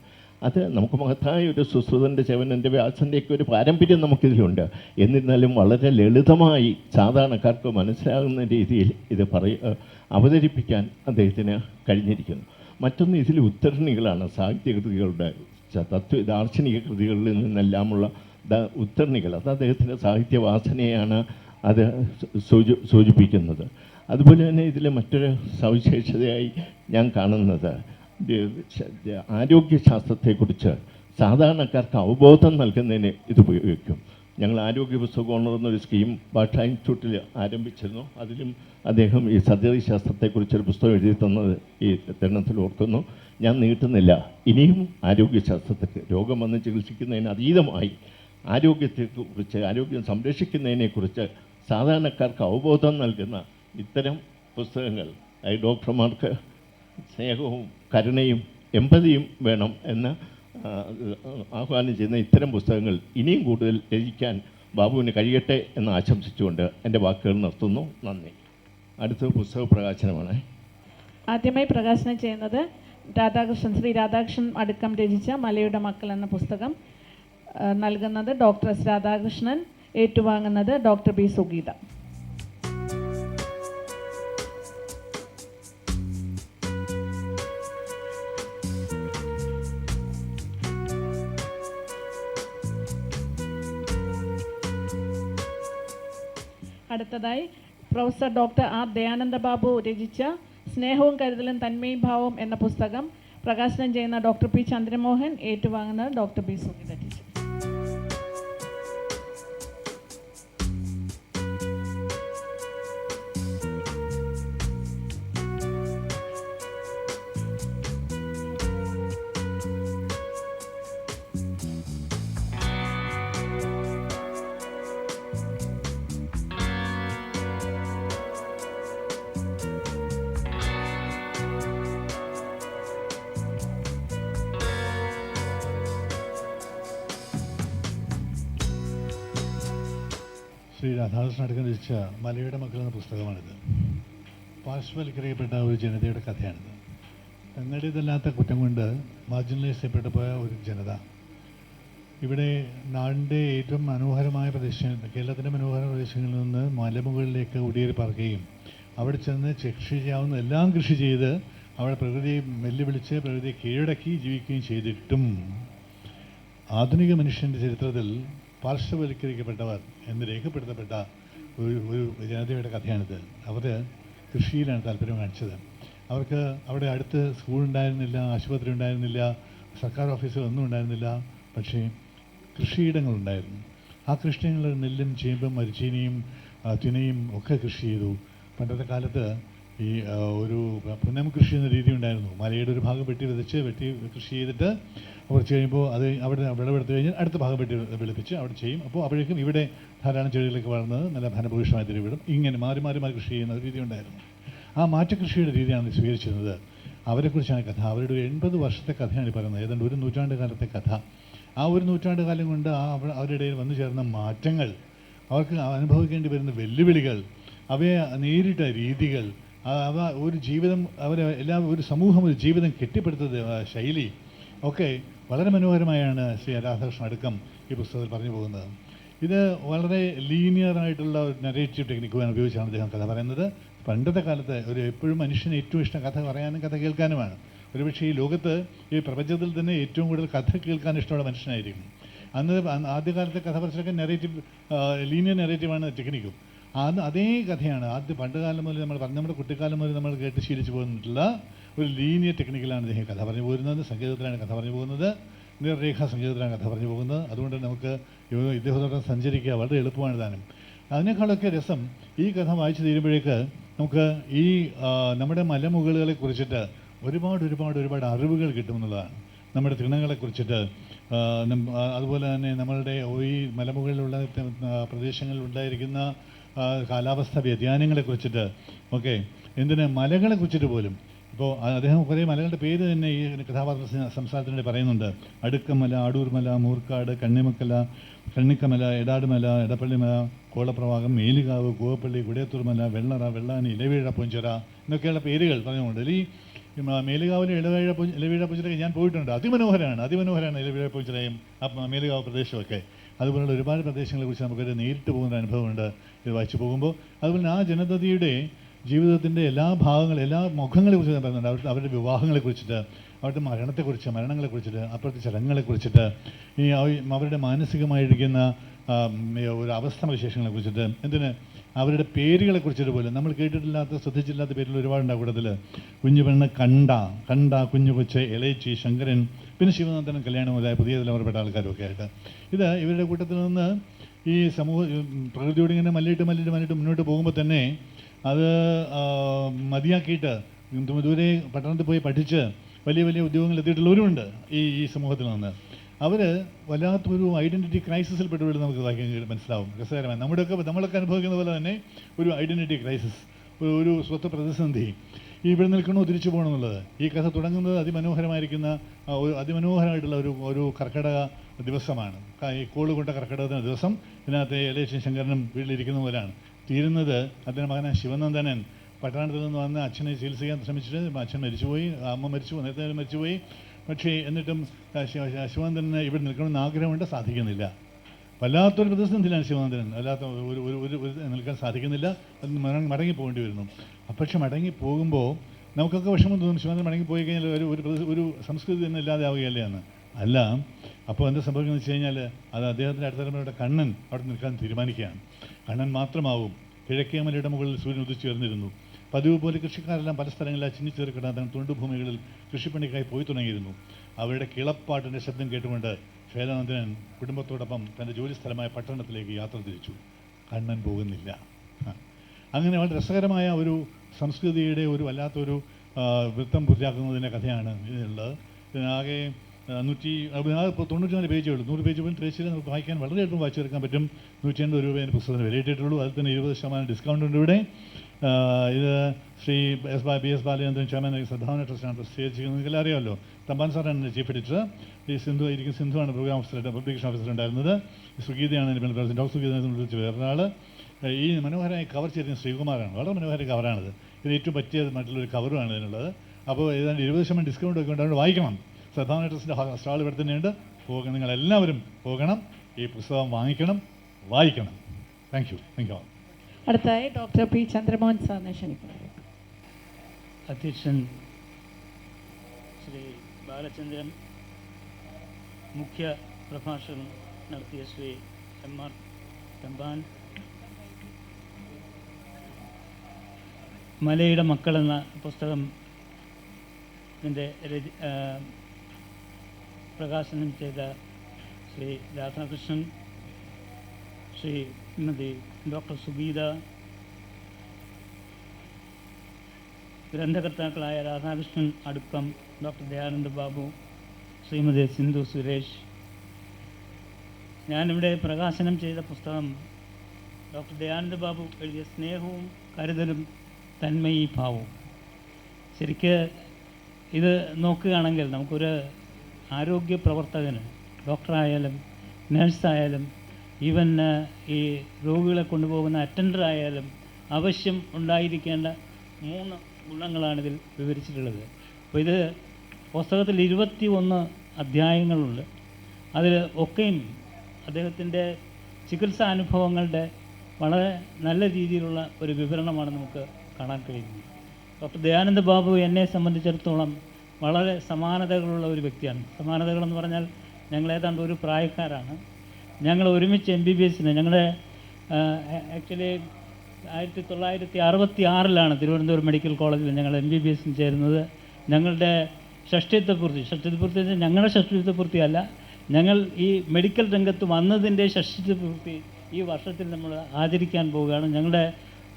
അത് നമുക്ക് മഹത്തായ ഒരു സുശ്രുതൻ്റെ, ചെവനൻ്റെ, വ്യാസൻ്റെയൊക്കെ ഒരു പാരമ്പര്യം നമുക്കിതിലുണ്ട്. എന്നിരുന്നാലും വളരെ ലളിതമായി സാധാരണക്കാർക്ക് മനസ്സിലാകുന്ന രീതിയിൽ ഇത് അവതരിപ്പിക്കാൻ അദ്ദേഹത്തിന് കഴിഞ്ഞിരിക്കുന്നു. മറ്റൊന്ന്, ഇതിൽ ഉദ്ധരണികളാണ് സാഹിത്യകൃതികളുടെ, ദാർശനിക കൃതികളിൽ നിന്നെല്ലാമുള്ള ഉദ്ധരണികൾ. അത് അദ്ദേഹത്തിൻ്റെ സാഹിത്യവാസനയാണ് അത് സൂചിപ്പിക്കുന്നത്. അതുപോലെ തന്നെ ഇതിലെ മറ്റൊരു സവിശേഷതയായി ഞാൻ കാണുന്നത്, ആരോഗ്യശാസ്ത്രത്തെക്കുറിച്ച് സാധാരണക്കാർക്ക് അവബോധം നൽകുന്നതിന് ഇത് ഉപയോഗിക്കും. ഞങ്ങൾ ആരോഗ്യ പുസ്തകം എന്നൊരു സ്കീം ഭാഷാ ഇൻസ്റ്റിറ്റ്യൂട്ടിൽ ആരംഭിച്ചിരുന്നു. അതിലും അദ്ദേഹം ഈ സർജറി ശാസ്ത്രത്തെക്കുറിച്ചൊരു പുസ്തകം എഴുതി തന്നത് ഈ തരുണത്തിൽ ഓർക്കുന്നു. ഞാൻ നീട്ടുന്നില്ല. ഇനിയും ആരോഗ്യശാസ്ത്രത്തിൽ രോഗം വന്ന് ചികിത്സിക്കുന്നതിന് അതീതമായി ആരോഗ്യത്തെക്കുറിച്ച്, ആരോഗ്യം സംരക്ഷിക്കുന്നതിനെക്കുറിച്ച് സാധാരണക്കാർക്ക് അവബോധം നൽകുന്ന ഇത്തരം പുസ്തകങ്ങൾ, ഡോക്ടർമാർക്ക് സ്നേഹവും കരുണയും എമ്പതിയും വേണം എന്ന് ആഹ്വാനം ചെയ്യുന്ന ഇത്തരം പുസ്തകങ്ങൾ ഇനിയും കൂടുതൽ രചിക്കാൻ ബാബുവിന് കഴിയട്ടെ എന്ന് ആശംസിച്ചുകൊണ്ട് എൻ്റെ വാക്കുകൾ നിർത്തുന്നു. നന്ദി. അടുത്ത പുസ്തക പ്രകാശനമാണ്. ആദ്യമായി പ്രകാശനം ചെയ്യുന്നത് ശ്രീ രാധാകൃഷ്ണൻ അടുക്കം രചിച്ച മലയുടെ മക്കൾ എന്ന പുസ്തകം. നൽകുന്നത് ഡോക്ടർ എസ് രാധാകൃഷ്ണൻ, ഏറ്റുവാങ്ങുന്നത് ഡോക്ടർ ബി സുഗീത. അടുത്തതായി professor doctor R Dayananda Babu രചിച്ച സ്നേഹവും കരുതലും തന്മയും ഭാവവും എന്ന പുസ്തകം പ്രകാശനം ചെയ്യുന്ന ഡോക്ടർ പി ചന്ദ്രമോഹൻ, ഏറ്റുവാങ്ങുന്നത് doctor B Sugeetha teacher. Shri Radhakrishnan Adukkam രചിച്ച മലയുടെ മക്കൾ എന്ന പുസ്തകമാണിത്. പാർശ്വവൽക്കരിക്കപ്പെട്ട ഒരു ജനതയുടെ കഥയാണിത്. തങ്ങളുടേതല്ലാത്ത കുറ്റം കൊണ്ട് മാർജിനലൈസ് ചെയ്യപ്പെട്ടു പോയ ഒരു ജനത. ഇവിടെ നാടിൻ്റെ ഏറ്റവും മനോഹരമായ പ്രദേശങ്ങൾ, കേരളത്തിൻ്റെ മനോഹര പ്രദേശങ്ങളിൽ നിന്ന് മലമുകളിലേക്ക് കുടിയേറി പറക്കുകയും അവിടെ ചെന്ന് കൃഷി ചെയ്യാവുന്ന എല്ലാം കൃഷി ചെയ്ത് അവിടെ പ്രകൃതിയെ വെല്ലുവിളിച്ച് പ്രകൃതിയെ കീഴടക്കി ജീവിക്കുകയും ചെയ്തിട്ടും ആധുനിക മനുഷ്യൻ്റെ ചരിത്രത്തിൽ പാർശ്വവൽക്കരിക്കപ്പെട്ടവർ എന്ന് രേഖപ്പെടുത്തപ്പെട്ട ഒരു ജനതയുടെ കഥയാണിത്. അവർ കൃഷിയിലാണ് താല്പര്യം കാണിച്ചത്. അവർക്ക് അവിടെ അടുത്ത് സ്കൂൾ ഉണ്ടായിരുന്നില്ല, ആശുപത്രി ഉണ്ടായിരുന്നില്ല, സർക്കാർ ഓഫീസുകളൊന്നും ഉണ്ടായിരുന്നില്ല. പക്ഷേ കൃഷിയിടങ്ങളുണ്ടായിരുന്നു. ആ കൃഷിയിടങ്ങളിൽ നെല്ലും ചേമ്പും മരിച്ചീനിയും തിനയും ഒക്കെ കൃഷി ചെയ്തു. പണ്ടത്തെ കാലത്ത് ഈ ഒരു പുനം കൃഷി എന്ന രീതി ഉണ്ടായിരുന്നു. മലയുടെ ഒരു ഭാഗം വെട്ടി കൃഷി ചെയ്തിട്ട് കുറച്ച് കഴിയുമ്പോൾ അത് അവിടെ വിളവെടുത്ത് കഴിഞ്ഞാൽ അടുത്ത ഭാഗം വെളുപ്പിച്ച് അവിടെ ചെയ്യും. അപ്പോൾ അപ്പോഴേക്കും ഇവിടെ ധാരാളം ചെടികളൊക്കെ വളർന്നത് നല്ല ഫലഭൂഷണമായ തിരുവിടും. ഇങ്ങനെ മാറി മാറി മാറി കൃഷി ചെയ്യുന്ന ഒരു രീതി ഉണ്ടായിരുന്നു. ആ മാറ്റകൃഷിയുടെ രീതിയാണ് സ്വീകരിച്ചിരുന്നത്. അവരെക്കുറിച്ചാണ് കഥ. അവരുടെ ഒരു 80 വർഷത്തെ കഥയാണ് ഈ പറയുന്നത്. ഏതാണ്ട് ഒരു നൂറ്റാണ്ട് കാലത്തെ കഥ. ആ ഒരു നൂറ്റാണ്ട് കാലം കൊണ്ട് അവരുടെ ഇടയിൽ വന്നു ചേർന്ന മാറ്റങ്ങൾ, അവർക്ക് അനുഭവിക്കേണ്ടി വരുന്ന വെല്ലുവിളികൾ, അവയെ നേരിട്ട രീതികൾ, അവ ഒരു ജീവിതം ഒരു സമൂഹം ഒരു ജീവിതം കെട്ടിപ്പടുത്തത് ശൈലി ഒക്കെ വളരെ മനോഹരമായാണ് ശ്രീ രാധാകൃഷ്ണൻ അടുക്കം ഈ പുസ്തകത്തിൽ പറഞ്ഞു പോകുന്നത്. ഇത് വളരെ ലീനിയറായിട്ടുള്ള ഒരു നരേറ്റീവ് ടെക്നിക്ക് ഉപയോഗിച്ചാണ് അദ്ദേഹം കഥ പറയുന്നത്. പണ്ടത്തെ കാലത്ത് എപ്പോഴും മനുഷ്യന് ഏറ്റവും ഇഷ്ടം കഥ പറയാനും കഥ കേൾക്കാനുമാണ്. ഒരുപക്ഷെ ഈ ലോകത്ത് ഈ പ്രപഞ്ചത്തിൽ തന്നെ ഏറ്റവും കൂടുതൽ കഥ കേൾക്കാൻ ഇഷ്ടമുള്ള മനുഷ്യനായിരിക്കും. ആദ്യകാലത്തെ കഥ പറച്ചിലൊക്കെ ലീനിയർ നെറേറ്റീവാണ് ടെക്നിക്കും. അതേ കഥയാണ് പണ്ടുകാലം മുതൽ നമ്മുടെ കുട്ടിക്കാലം മുതൽ നമ്മൾ കേട്ട് ശീലിച്ചു പോന്നിട്ടുള്ള ഒരു ലീനിയർ ടെക്നിക്കിലാണ് അദ്ദേഹം കഥ പറഞ്ഞു പോകുന്നത്. സംഗീതത്തിലാണ് കഥ പറഞ്ഞു പോകുന്നത്, നിർരേഖാ സംഗീതത്തിലാണ് കഥ പറഞ്ഞു പോകുന്നത്. അതുകൊണ്ട് നമുക്ക് ഇദ്ദേഹത്തോടെ സഞ്ചരിക്കുക വളരെ എളുപ്പമാണ് താനും. അതിനേക്കാളൊക്കെ രസം ഈ കഥ വായിച്ചു തീരുമ്പോഴേക്ക് നമുക്ക് ഈ നമ്മുടെ മലമുകളികളെ കുറിച്ചിട്ട് ഒരുപാട് അറിവുകൾ കിട്ടുമെന്നുള്ളതാണ്. നമ്മുടെ തൃണങ്ങളെക്കുറിച്ചിട്ട്, അതുപോലെ തന്നെ നമ്മളുടെ ഈ മലമുകളിലുള്ള പ്രദേശങ്ങളിൽ ഉണ്ടായിരിക്കുന്ന കാലാവസ്ഥ വ്യതിയാനങ്ങളെക്കുറിച്ചിട്ട് ഒക്കെ, എന്തിന് മലകളെക്കുറിച്ചിട്ട് പോലും. ഇപ്പോൾ അദ്ദേഹം കുറേ മലകളുടെ പേര് തന്നെ ഈ കഥാപാത്ര സംസാരത്തിനിടെ പറയുന്നുണ്ട്. അടുക്കമല, അടൂർമല, മൂർക്കാട്, കണ്ണിക്കമല, എടാടുമല, എടപ്പള്ളിമല, കോളപ്രവാഹം, മേലുകാവ്, കൂവപ്പള്ളി, കുടയത്തൂർമല, വെള്ളറ, വെള്ളാനി, ഇലവീഴ പൂഞ്ചിറ എന്നൊക്കെയുള്ള പേരുകൾ പറഞ്ഞുകൊണ്ട് ഈ മേലുകാവിലെ ഇലവീഴ പൂഞ്ചിറയൊക്കെ ഞാൻ പോയിട്ടുണ്ട്. അതിമനോഹരമാണ് ഇലവീഴ പൂഞ്ചിറയും മേലുകാവ് പ്രദേശമൊക്കെ. അതുപോലുള്ള ഒരുപാട് പ്രദേശങ്ങളെക്കുറിച്ച് നമുക്കൊരു നേരിട്ട് പോകുന്ന അനുഭവമുണ്ട് ഇത് വായിച്ചു പോകുമ്പോൾ. അതുപോലെ ആ ജനതയുടെ ജീവിതത്തിൻ്റെ എല്ലാ ഭാഗങ്ങളും, എല്ലാ മുഖങ്ങളെക്കുറിച്ച് ഞാൻ പറയുന്നുണ്ട്. അവരുടെ വിവാഹങ്ങളെക്കുറിച്ചിട്ട്, അവരുടെ മരണങ്ങളെക്കുറിച്ചിട്ട്, അപ്പുറത്തെ ചടങ്ങുകളെക്കുറിച്ചിട്ട്, ഈ അവരുടെ മാനസികമായിരിക്കുന്ന ഒരു അവസ്ഥ വിശേഷങ്ങളെക്കുറിച്ചിട്ട്, അവരുടെ പേരുകളെക്കുറിച്ചിട്ട് പോലും നമ്മൾ കേട്ടിട്ടില്ലാത്ത ശ്രദ്ധിച്ചില്ലാത്ത പേരുകൾ ഒരുപാടുണ്ട്. കൂട്ടത്തിൽ കുഞ്ഞുപെണ്ണ് കണ്ട, കുഞ്ഞു കൊച്ച്, ഇളയച്ചി, ശങ്കരൻ, പിന്നെ ശിവനന്ദനും, കല്യാണം മുതലായ പുതിയ തലമുറപ്പെട്ട ആൾക്കാരൊക്കെ ആയിട്ട് ഇത് ഇവരുടെ കൂട്ടത്തിൽ നിന്ന് ഈ പ്രകൃതിയോട് ഇങ്ങനെ മല്ലിട്ട് മുന്നോട്ട് പോകുമ്പോൾ തന്നെ അത് മതിയാക്കിയിട്ട് ദൂരെ പട്ടണത്തിൽ പോയി പഠിച്ച് വലിയ ഉദ്യോഗങ്ങൾ എത്തിയിട്ടുള്ളവരുമുണ്ട് ഈ സമൂഹത്തിൽ നിന്ന്. അവർ വല്ലാത്തൊരു ഐഡൻറ്റിറ്റി ക്രൈസിസിൽ പെട്ടുകൊണ്ട് നമുക്ക് വായിക്കാൻ മനസ്സിലാവും. രസകരമായി നമ്മളൊക്കെ അനുഭവിക്കുന്ന പോലെ തന്നെ ഒരു ഐഡൻറ്റിറ്റി ക്രൈസിസ്, ഒരു സ്വത്ത് പ്രതിസന്ധി, ഇവിടെ നിൽക്കണോ തിരിച്ചു പോകണമെന്നുള്ളത്. ഈ കഥ തുടങ്ങുന്നത് അതിമനോഹരമായിട്ടുള്ള ഒരു കർക്കിടക ദിവസമാണ്. ഈ കോള് കൊണ്ട കർക്കിടകത്തിന് ദിവസം ഇതിനകത്ത് എലേഷൻ ശങ്കരനും വീട്ടിലിരിക്കുന്ന പോലെയാണ്. തീരുന്നത് അദ്ദേഹം മകനായ ശിവനന്ദനൻ പട്ടണത്തിൽ നിന്ന് വന്ന് അച്ഛനെ ചികിത്സിക്കാൻ ശ്രമിച്ചിട്ട് അച്ഛൻ മരിച്ചുപോയി, അമ്മ മരിച്ചു, നേരത്തെ മരിച്ചുപോയി. പക്ഷേ എന്നിട്ടും ശിവനന്ദന് ഇവിടെ നിൽക്കണമെന്ന് ആഗ്രഹമുണ്ട്, സാധിക്കുന്നില്ല. വല്ലാത്തൊരു പ്രതിസന്ധിയിലാണ് ശിവനന്ദനൻ. അല്ലാത്ത ഒരു നിൽക്കാൻ സാധിക്കുന്നില്ല, മടങ്ങി പോകേണ്ടി വരുന്നു. പക്ഷെ മടങ്ങി പോകുമ്പോൾ നമുക്കൊക്കെ വിഷമം തോന്നും, ശിവനന്ദൻ മടങ്ങി പോയി കഴിഞ്ഞാൽ ഒരു സംസ്കൃതി തന്നെ ഇല്ലാതെ ആവുകയല്ലേ എന്ന്. അല്ല, അപ്പോൾ എന്താ സംഭവിക്കുന്നത് വെച്ച് കഴിഞ്ഞാൽ അത് അദ്ദേഹത്തിൻ്റെ അടുത്ത തലമുറയുടെ കണ്ണൻ അവിടെ നിൽക്കാൻ തീരുമാനിക്കുകയാണ്. കണ്ണൻ മാത്രമാവും. കിഴക്കേ മലയുടെ മുകളിൽ സൂര്യൻ ഉദിച്ചു വരുന്നിരുന്നു. പതിവ് പോലെ കൃഷിക്കാരെല്ലാം പല സ്ഥലങ്ങളിലായി ചിന്നിച്ചേറി കിടന്ന തുണ്ടുഭൂമികളിൽ കൃഷിപ്പണിക്കായി പോയി തുടങ്ങിയിരുന്നു. അവരുടെ കിളപ്പാട്ടിൻ്റെ ശബ്ദം കേട്ടുകൊണ്ട് ശൈലനന്ദനൻ കുടുംബത്തോടൊപ്പം തൻ്റെ ജോലി സ്ഥലമായ പട്ടണത്തിലേക്ക് യാത്ര തിരിച്ചു. കണ്ണൻ പോകുന്നില്ല. അങ്ങനെ വളരെ രസകരമായ ഒരു സംസ്കൃതിയുടെ ഒരു വല്ലാത്തൊരു വൃത്തം പൂർത്തിയാക്കുന്നതിൻ്റെ കഥയാണ് ഇതിനുള്ളത്. ഇതിനാകെ 194 പേജേ ഉള്ളൂ. 100 പേജ് പോലും തിരച്ചിൽ നമുക്ക് വായിക്കാൻ വളരെ എളുപ്പം വായിച്ചെടുക്കാൻ പറ്റും. 180 രൂപയാണ് പുസ്തകത്തിന് വിലയിട്ടിട്ടുള്ളൂ. അതിൽ തന്നെ 20% ഡിസ്കൗണ്ട് ഉണ്ട് ഇവിടെ. ഇത് ശ്രീ BS ബാലചന്ദ്രൻ ചെയർമാൻ സദ്ഭാവന ട്രസ്റ്റാണ് പ്രസിദ്ധീകരിച്ചിരിക്കുന്നത്. നിങ്ങൾക്കെല്ലാം അറിയാമല്ലോ. തമ്പാൻ സാറാണ് ചീഫ് എഡിറ്റർ. ഈ സിന്ധുവാണ് പ്രോഗ്രാം ഓഫീസർ, പബ്ലിക്കേഷൻ ഓഫീസർ ഉണ്ടായിരുന്നത്. സുഗീതയാണ് ഡോക്ടർ സുഗീത വിളിച്ച് വേറൊരാൾ. ഈ മനോഹരമായി കവർ ചെയ്തിരുന്ന ശ്രീകുമാറാണ്. വളരെ മനോഹര കവറാണിത്. ഇത് ഏറ്റവും പറ്റിയതായിട്ടുള്ളൊരു കവറുമാണ് ഇതിനുള്ളത്. അപ്പോൾ ഏതാണ്ട് 20% ഡിസ്കൗണ്ട് ഒക്കെ ഉണ്ട്. അതുകൊണ്ട് വായിക്കണം. സദ്ഭാവന ട്രസ്റ്റിൻ്റെ സ്റ്റാൾ ഇവിടെ തന്നെയുണ്ട്. നിങ്ങളെല്ലാവരും പോകണം, ഈ പുസ്തകം വാങ്ങിക്കണം, വായിക്കണം. Thank you. അടുത്തതായി ഡോക്ടർ പി ചന്ദ്രമോഹൻ സാറിനെ ക്ഷണിക്കുന്നു. അധ്യക്ഷൻ ശ്രീ ബാലചന്ദ്രൻ, മുഖ്യ പ്രഭാഷണം നടത്തിയ ശ്രീ MR തമ്പാൻ, മലയുടെ മക്കൾ എന്ന പുസ്തകം ഇതിൻ്റെ പ്രകാശനം ചെയ്ത ശ്രീ രാധാകൃഷ്ണൻ, ശ്രീമതി ഡോക്ടർ സുഗീത, ഗ്രന്ഥകർത്താക്കളായ രാധാകൃഷ്ണൻ അടുക്കം, ഡോക്ടർ ദയാനന്ദ ബാബു, ശ്രീമതി സിന്ധു സുരേഷ്. ഞാനിവിടെ പ്രകാശനം ചെയ്ത പുസ്തകം ഡോക്ടർ ദയാനന്ദ ബാബു എഴുതിയ സ്നേഹവും കരുതലും തന്മയി ഭാവവും. ശരിക്ക് ഇത് നോക്കുകയാണെങ്കിൽ നമുക്കൊരു ആരോഗ്യ പ്രവർത്തകന്, ഡോക്ടറായാലും നേഴ്സായാലും ഈവൻ ഈ രോഗികളെ കൊണ്ടുപോകുന്ന അറ്റൻഡർ ആയാലും ആവശ്യം ഉണ്ടായിരിക്കേണ്ട 3 ഗുണങ്ങളാണിതിൽ വിവരിച്ചിട്ടുള്ളത്. അപ്പോൾ ഇത് പുസ്തകത്തിൽ 21 അധ്യായങ്ങളുണ്ട്. അതിൽ ഒക്കെയും അദ്ദേഹത്തിൻ്റെ ചികിത്സാ അനുഭവങ്ങളുടെ വളരെ നല്ല രീതിയിലുള്ള ഒരു വിവരണമാണ് നമുക്ക് കാണാൻ കഴിയുന്നത്. ഡോക്ടർ ദയാനന്ദ ബാബു എന്നെ സംബന്ധിച്ചിടത്തോളം വളരെ സമാനതകളുള്ള ഒരു വ്യക്തിയാണ്. സമാനതകളെന്ന് പറഞ്ഞാൽ ഞങ്ങൾ ഏതാണ്ട് ഒരു പ്രായക്കാരാണ്. ഞങ്ങൾ ഒരുമിച്ച് MBBSന് ഞങ്ങളുടെ ആക്ച്വലി 1966 തിരുവനന്തപുരം മെഡിക്കൽ കോളേജിൽ ഞങ്ങൾ MBBSന് ചേരുന്നത്. ഞങ്ങളുടെ ഷഷ്ടിത്വപൂർത്തി ഞങ്ങളുടെ ഷഷ്ടിത്വപൂർത്തിയല്ല, ഞങ്ങൾ ഈ മെഡിക്കൽ രംഗത്ത് വന്നതിൻ്റെ ഷഷ്ടിത്വപൂർത്തി ഈ വർഷത്തിൽ നമ്മൾ ആചരിക്കാൻ പോവുകയാണ്. ഞങ്ങളുടെ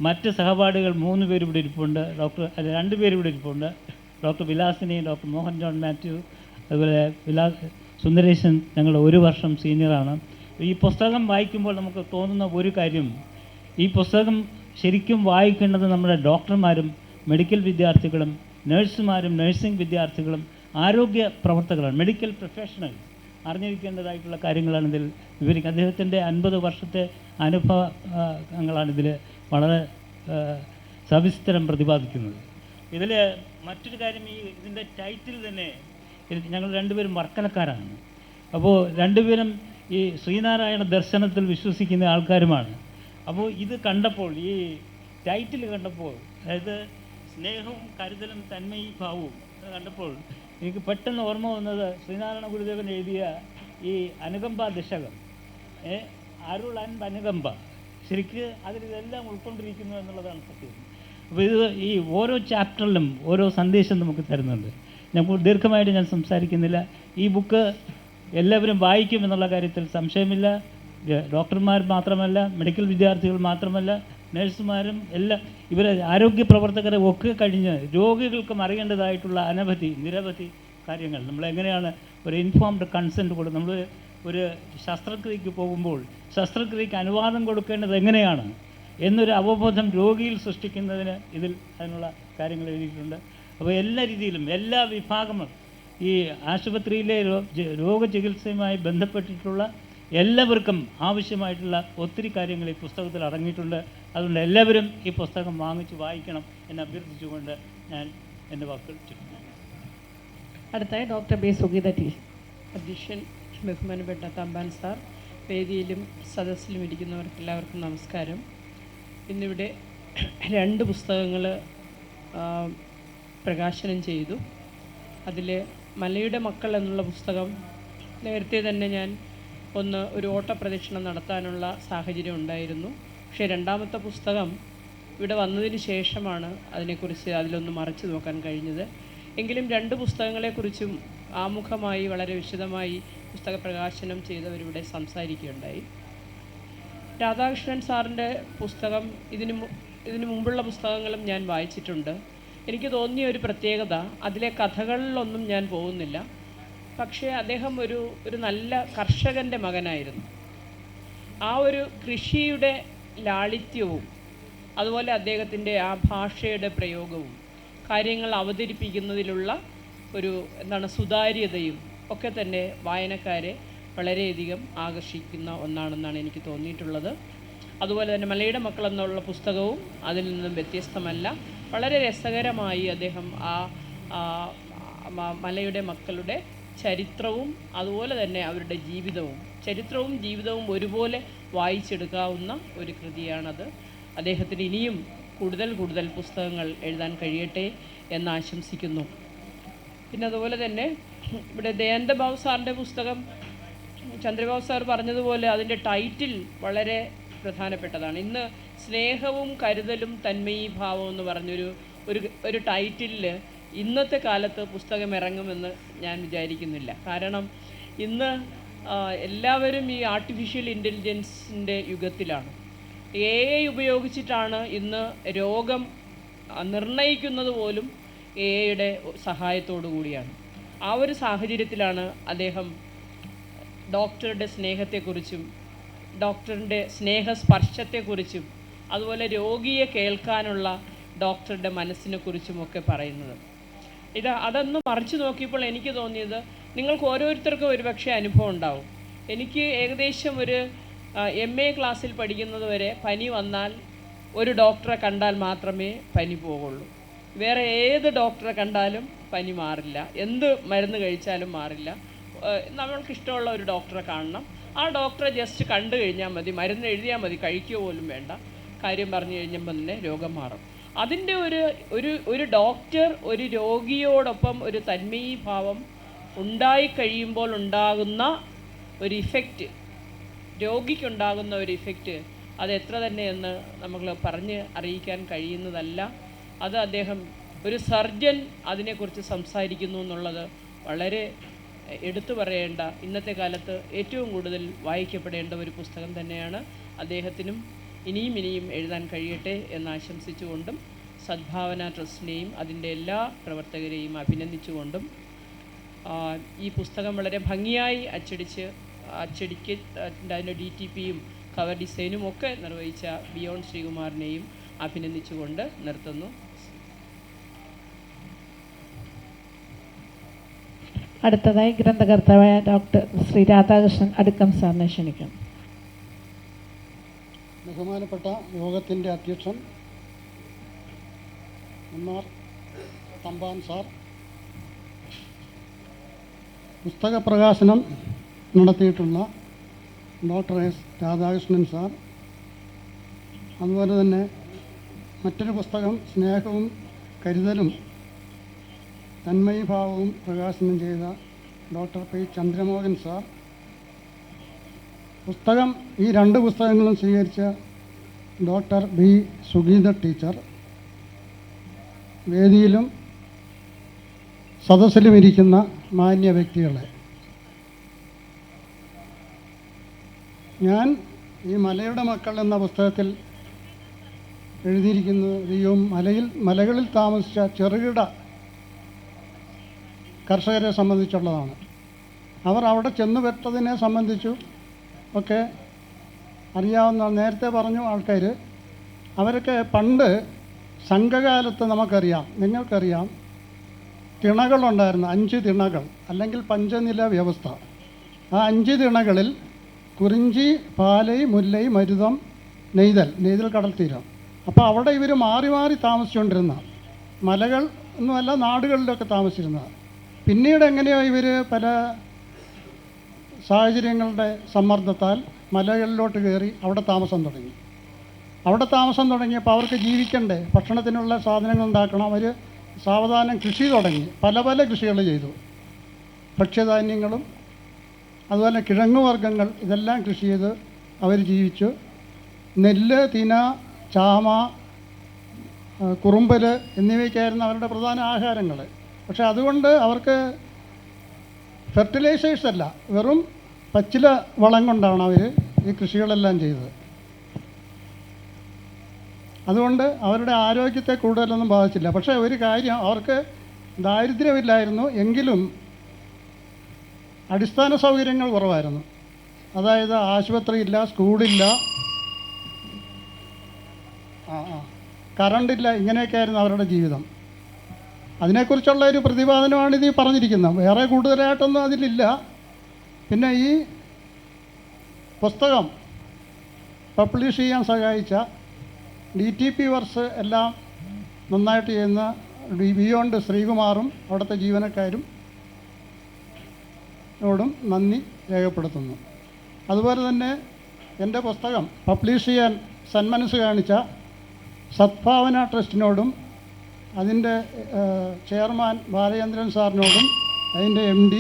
മറ്റ് സഹപാഠികൾ 3 പേര് ഇവിടെ ഇരിപ്പുണ്ട്. 2 പേര് ഇവിടെ ഇരിപ്പുണ്ട്. ഡോക്ടർ വിലാസിനി, ഡോക്ടർ മോഹൻ ജോൺ മാത്യു, അതുപോലെ സുന്ദരേശൻ ഞങ്ങൾ 1 വർഷം സീനിയറാണ്. ഈ പുസ്തകം വായിക്കുമ്പോൾ നമുക്ക് തോന്നുന്ന ഒരു കാര്യം, ഈ പുസ്തകം ശരിക്കും വായിക്കേണ്ടത് നമ്മുടെ ഡോക്ടർമാരും മെഡിക്കൽ വിദ്യാർത്ഥികളും നഴ്സുമാരും നഴ്സിംഗ് വിദ്യാർത്ഥികളും ആരോഗ്യ പ്രവർത്തകരാണ്, മെഡിക്കൽ പ്രൊഫഷണൽസ് അറിഞ്ഞിരിക്കേണ്ടതായിട്ടുള്ള കാര്യങ്ങളാണ് ഇതിൽ വിവരിക്കുക. അദ്ദേഹത്തിൻ്റെ 50 വർഷത്തെ അനുഭവങ്ങളാണിതിൽ വളരെ സവിസ്തരം പ്രതിപാദിക്കുന്നത്. ഇതിൽ മറ്റൊരു കാര്യം, ഇതിൻ്റെ ടൈറ്റിൽ തന്നെ ഞങ്ങൾ 2 പേരും വർക്കലക്കാരാണ്. അപ്പോൾ 2 പേരും ഈ ശ്രീനാരായണ ദർശനത്തിൽ വിശ്വസിക്കുന്ന ആൾക്കാരുമാണ്. അപ്പോൾ ഇത് കണ്ടപ്പോൾ, ഈ ടൈറ്റിൽ കണ്ടപ്പോൾ, അതായത് സ്നേഹവും കരുതലും തന്മയി ഭാവവും കണ്ടപ്പോൾ എനിക്ക് പെട്ടെന്ന് ഓർമ്മ വന്നത് ശ്രീനാരായണ ഗുരുദേവൻ എഴുതിയ ഈ അനുകമ്പ ദശകം, അരുൾ ആൻഡ് അനുകമ്പ. ശരിക്ക് അതിലിതെല്ലാം ഉൾക്കൊണ്ടിരിക്കുന്നു എന്നുള്ളതാണ് സത്യം. അപ്പോൾ ഇത് ഈ ഓരോ ചാപ്റ്ററിലും ഓരോ സന്ദേശം നമുക്ക് തരുന്നുണ്ട്. ഞാൻ ദീർഘമായിട്ട് ഞാൻ സംസാരിക്കുന്നില്ല. ഈ ബുക്ക് എല്ലാവരും വായിക്കുമെന്നുള്ള കാര്യത്തിൽ സംശയമില്ല. ഡോക്ടർമാർ മാത്രമല്ല, മെഡിക്കൽ വിദ്യാർത്ഥികൾ മാത്രമല്ല, നഴ്സുമാരും എല്ലാം, ഇവരെ ആരോഗ്യ പ്രവർത്തകരെ ഒക്കെ കഴിഞ്ഞ് രോഗികൾക്കും അറിയേണ്ടതായിട്ടുള്ള നിരവധി കാര്യങ്ങൾ. നമ്മളെങ്ങനെയാണ് ഒരു ഇൻഫോംഡ് കൺസെൻറ്റ് കൊടുക്കുക, നമ്മൾ ഒരു ശസ്ത്രക്രിയക്ക് പോകുമ്പോൾ ശസ്ത്രക്രിയക്ക് അനുവാദം കൊടുക്കേണ്ടത് എങ്ങനെയാണ് എന്നൊരു അവബോധം രോഗിയിൽ സൃഷ്ടിക്കുന്നതിന് അതിനുള്ള കാര്യങ്ങൾ എഴുതിയിട്ടുണ്ട്. അപ്പോൾ എല്ലാ രീതിയിലും എല്ലാ വിഭാഗങ്ങളും ഈ ആശുപത്രിയിലെ രോഗചികിത്സയുമായി ബന്ധപ്പെട്ടിട്ടുള്ള എല്ലാവർക്കും ആവശ്യമായിട്ടുള്ള ഒത്തിരി കാര്യങ്ങൾ ഈ പുസ്തകത്തിൽ അടങ്ങിയിട്ടുണ്ട്. അതുകൊണ്ട് എല്ലാവരും ഈ പുസ്തകം വാങ്ങിച്ച് വായിക്കണം എന്ന് അഭ്യർത്ഥിച്ചുകൊണ്ട് ഞാൻ എൻ്റെ വാക്കുകൾ ചുരുക്കുന്നു. അടുത്തായി ഡോക്ടർ ബി സുഗീത ടീച്ചർ. അധ്യക്ഷൻ ബഹുമാനപ്പെട്ട തമ്പാൻ സാർ, വേദിയിലും സദസ്സിലും ഇരിക്കുന്നവർക്ക് എല്ലാവർക്കും നമസ്കാരം. ഇന്നിവിടെ 2 പുസ്തകങ്ങൾ പ്രകാശനം ചെയ്തു. അതിൽ മലയുടെ മക്കൾ എന്നുള്ള പുസ്തകം നേരത്തെ തന്നെ ഞാൻ ഒരു ഓട്ടപ്രദക്ഷിണം നടത്താനുള്ള സാഹചര്യം ഉണ്ടായിരുന്നു. പക്ഷേ രണ്ടാമത്തെ പുസ്തകം ഇവിടെ വന്നതിന് ശേഷമാണ് അതിലൊന്ന് മറച്ചു നോക്കാൻ കഴിഞ്ഞത്. എങ്കിലും 2 പുസ്തകങ്ങളെക്കുറിച്ചും ആമുഖമായി വളരെ വിശദമായി പുസ്തക പ്രകാശനം ചെയ്തവരിവിടെ സംസാരിക്കുകയുണ്ടായി. രാധാകൃഷ്ണൻ സാറിൻ്റെ പുസ്തകം ഇതിനു മുമ്പുള്ള പുസ്തകങ്ങളും ഞാൻ വായിച്ചിട്ടുണ്ട്. എനിക്ക് തോന്നിയ ഒരു പ്രത്യേകത, അതിലെ കഥകളിലൊന്നും ഞാൻ പോകുന്നില്ല, പക്ഷേ അദ്ദേഹം ഒരു നല്ല കർഷകൻ്റെ മകനായിരുന്നു. ആ ഒരു കൃഷിയുടെ ലാളിത്യവും അതുപോലെ അദ്ദേഹത്തിൻ്റെ ആ ഭാഷയുടെ പ്രയോഗവും കാര്യങ്ങൾ അവതരിപ്പിക്കുന്നതിലുള്ള സുതാര്യതയും ഒക്കെ തന്നെ വായനക്കാരെ വളരെയധികം ആകർഷിക്കുന്ന ഒന്നാണെന്നാണ് എനിക്ക് തോന്നിയിട്ടുള്ളത്. അതുപോലെ തന്നെ മലയുടെ മക്കൾ എന്നുള്ള പുസ്തകവും അതിൽ നിന്നും വ്യത്യസ്തമല്ല. വളരെ രസകരമായി അദ്ദേഹം മലയുടെ മക്കളുടെ ചരിത്രവും അതുപോലെ തന്നെ അവരുടെ ചരിത്രവും ജീവിതവും ഒരുപോലെ വായിച്ചെടുക്കാവുന്ന ഒരു കൃതിയാണത്. അദ്ദേഹത്തിന് ഇനിയും കൂടുതൽ പുസ്തകങ്ങൾ എഴുതാൻ കഴിയട്ടെ എന്ന് ആശംസിക്കുന്നു. പിന്നെ അതുപോലെ തന്നെ ഇവിടെ ദയാനന്ദബാബു സാറിൻ്റെ പുസ്തകം ചന്ദ്രബാബു സാർ പറഞ്ഞതുപോലെ അതിൻ്റെ ടൈറ്റിൽ വളരെ പ്രധാനപ്പെട്ടതാണ്. ഇന്ന് സ്നേഹവും കരുതലും തന്മയീഭാവം എന്ന് പറഞ്ഞൊരു ടൈറ്റിലിൽ ഇന്നത്തെ കാലത്ത് പുസ്തകം ഇറങ്ങുമെന്ന് ഞാൻ വിചാരിക്കുന്നില്ല. കാരണം ഇന്ന് എല്ലാവരും ഈ ആർട്ടിഫിഷ്യൽ ഇൻ്റലിജൻസിൻ്റെ യുഗത്തിലാണ്. AI ഉപയോഗിച്ചിട്ടാണ് ഇന്ന് രോഗം നിർണ്ണയിക്കുന്നത് പോലും AIയുടെ സഹായത്തോടു കൂടിയാണ്. ആ ഒരു സാഹചര്യത്തിലാണ് അദ്ദേഹം ഡോക്ടറുടെ സ്നേഹത്തെക്കുറിച്ചും ഡോക്ടറിൻ്റെ സ്നേഹസ്പർശത്തെക്കുറിച്ചും അതുപോലെ രോഗിയെ കേൾക്കാനുള്ള ഡോക്ടറുടെ മനസ്സിനെക്കുറിച്ചുമൊക്കെ പറയുന്നത്. അതൊന്ന് മറിച്ച് നോക്കിയപ്പോൾ എനിക്ക് തോന്നിയത്, നിങ്ങൾക്ക് ഓരോരുത്തർക്കും ഒരുപക്ഷെ അനുഭവം ഉണ്ടാവും. എനിക്ക് ഏകദേശം ഒരു MA ക്ലാസ്സിൽ പഠിക്കുന്നത് വരെ പനി വന്നാൽ ഒരു ഡോക്ടറെ കണ്ടാൽ മാത്രമേ പനി പോകുള്ളൂ. വേറെ ഏത് ഡോക്ടറെ കണ്ടാലും പനി മാറില്ല, എന്ത് മരുന്ന് കഴിച്ചാലും മാറില്ല. നമ്മൾക്കിഷ്ടമുള്ള ഒരു ഡോക്ടറെ കാണണം. ആ ഡോക്ടറെ ജസ്റ്റ് കണ്ടു കഴിഞ്ഞാൽ മതി, മരുന്ന് എഴുതിയാൽ മതി, കഴിക്കുക പോലും വേണ്ട, കാര്യം പറഞ്ഞു കഴിഞ്ഞപ്പോൾ തന്നെ രോഗം മാറും. അതിൻ്റെ ഒരു ഡോക്ടർ ഒരു രോഗിയോടൊപ്പം ഒരു തന്മയീഭാവം ഉണ്ടായിക്കഴിയുമ്പോൾ ഉണ്ടാകുന്ന ഒരു ഇഫക്റ്റ്, രോഗിക്കുണ്ടാകുന്ന ഒരു ഇഫക്റ്റ്, അത് എത്ര തന്നെയെന്ന് നമുക്ക് പറഞ്ഞ് അറിയിക്കാൻ കഴിയുന്നതല്ല. അത് അദ്ദേഹം ഒരു സർജൻ അതിനെക്കുറിച്ച് സംസാരിക്കുന്നു എന്നുള്ളത് വളരെ എടുത്തു പറയേണ്ട, ഇന്നത്തെ കാലത്ത് ഏറ്റവും കൂടുതൽ വായിക്കപ്പെടേണ്ട ഒരു പുസ്തകം തന്നെയാണ്. അദ്ദേഹത്തിനും ഇനിയും എഴുതാൻ കഴിയട്ടെ എന്ന് ആശംസിച്ചുകൊണ്ടും സദ്ഭാവന ട്രസ്റ്റിനെയും അതിൻ്റെ എല്ലാ പ്രവർത്തകരെയും അഭിനന്ദിച്ചുകൊണ്ടും ഈ പുസ്തകം വളരെ ഭംഗിയായി അച്ചടിക്ക് അതിൻ്റെ DTPയും കവർ ഡിസൈനും ഒക്കെ നിർവഹിച്ച ബിയോണ്ട് ശ്രീകുമാറിനെയും അഭിനന്ദിച്ചുകൊണ്ട് നിർത്തുന്നു. അടുത്തതായി ഗ്രന്ഥകർത്താവായ ഡോക്ടർ ശ്രീ രാധാകൃഷ്ണൻ അടുക്കം സാറിനെ ക്ഷണിക്കും. ബഹുമാനപ്പെട്ട യോഗത്തിൻ്റെ അധ്യക്ഷൻ MR തമ്പാൻ സാർ, പുസ്തക പ്രകാശനം നടത്തിയിട്ടുള്ള ഡോക്ടർ S രാധാകൃഷ്ണൻ സാർ, അതുപോലെ തന്നെ മറ്റൊരു പുസ്തകം സ്നേഹവും കരുതലും തന്മയീഭാവവും പ്രകാശനം ചെയ്ത ഡോക്ടർ P ചന്ദ്രമോഹൻ സാർ, പുസ്തകം ഈ 2 പുസ്തകങ്ങളും സ്വീകരിച്ച ഡോക്ടർ B സുഗീത ടീച്ചർ, വേദിയിലും സദസ്സിലും ഇരിക്കുന്ന മാന്യ വ്യക്തികളെ, ഞാൻ ഈ മലയുടെ മക്കൾ എന്ന പുസ്തകത്തിൽ എഴുതിയിരിക്കുന്നത് മലകളിൽ താമസിച്ച ചെറുകിട കർഷകരെ സംബന്ധിച്ചുള്ളതാണ്. അവർ അവിടെ ചെന്നുപെട്ടതിനെ സംബന്ധിച്ചു ഒക്കെ അറിയാവുന്ന, നേരത്തെ പറഞ്ഞു ആൾക്കാർ, അവരൊക്കെ പണ്ട് സംഘകാലത്ത് നിങ്ങൾക്കറിയാം, തിണകളുണ്ടായിരുന്നു, 5 തിണകൾ അല്ലെങ്കിൽ പഞ്ചനില വ്യവസ്ഥ. ആ 5 തിണകളിൽ കുറിഞ്ചി, പാലൈ, മുല്ലൈ, മരുതം, നെയ്തൽ കടൽ തീരം. അപ്പോൾ അവിടെ ഇവർ മാറി മാറി താമസിച്ചുകൊണ്ടിരുന്ന, മലകൾ ഒന്നുമല്ല നാടുകളിലൊക്കെ താമസിച്ചിരുന്ന. പിന്നീട് എങ്ങനെയോ ഇവർ പല സാഹചര്യങ്ങളുടെ സമ്മർദ്ദത്താൽ മലകളിലോട്ട് കയറി അവിടെ താമസം തുടങ്ങിയപ്പോൾ അവർക്ക് ജീവിക്കണ്ടേ, ഭക്ഷണത്തിനുള്ള സാധനങ്ങൾ ഉണ്ടാക്കണം. അവർ സാവധാനം കൃഷി തുടങ്ങി, പല കൃഷികൾ ചെയ്തു. ഭക്ഷ്യധാന്യങ്ങളും അതുപോലെ കിഴങ്ങുവർഗ്ഗങ്ങൾ ഇതെല്ലാം കൃഷി ചെയ്ത് അവർ ജീവിച്ചു. നെല്ല്, തിന, ചാമ, കുറുമ്പൽ എന്നിവയൊക്കെയായിരുന്നു അവരുടെ പ്രധാന ആഹാരങ്ങൾ. പക്ഷെ അതുകൊണ്ട് അവർക്ക് ഫെർട്ടിലൈസേഴ്സ് അല്ല, വെറും പച്ചില വളം കൊണ്ടാണ് അവർ ഈ കൃഷികളെല്ലാം ചെയ്തത്. അതുകൊണ്ട് അവരുടെ ആരോഗ്യത്തെ കൂടുതലൊന്നും ബാധിച്ചില്ല. പക്ഷേ ഒരു കാര്യം, അവർക്ക് ദാരിദ്ര്യമില്ലായിരുന്നു, എങ്കിലും അടിസ്ഥാന സൗകര്യങ്ങൾ കുറവായിരുന്നു. അതായത് ആശുപത്രിയില്ല, സ്കൂളില്ല, കറണ്ടില്ല, ഇങ്ങനെയൊക്കെയായിരുന്നു അവരുടെ ജീവിതം. അതിനെക്കുറിച്ചുള്ള ഒരു പ്രതിപാദനമാണ് ഇത് പറഞ്ഞിരിക്കുന്നത്. വേറെ കൂടുതലായിട്ടൊന്നും അതിലില്ല. പിന്നെ ഈ പുസ്തകം പബ്ലിഷ് ചെയ്യാൻ സഹായിച്ച DTP വർക്സ് എല്ലാം നന്നായിട്ട് ചെയ്യുന്ന ബിയോണ്ട് ശ്രീകുമാറും അവിടുത്തെ ജീവനക്കാരും ോടും നന്ദി രേഖപ്പെടുത്തുന്നു. അതുപോലെ തന്നെ എൻ്റെ പുസ്തകം പബ്ലിഷ് ചെയ്യാൻ സന്മനസ് കാണിച്ച സദ്ഭാവന ട്രസ്റ്റിനോടും അതിൻ്റെ ചെയർമാൻ ബാലചന്ദ്രൻ സാറിനോടും അതിൻ്റെ MD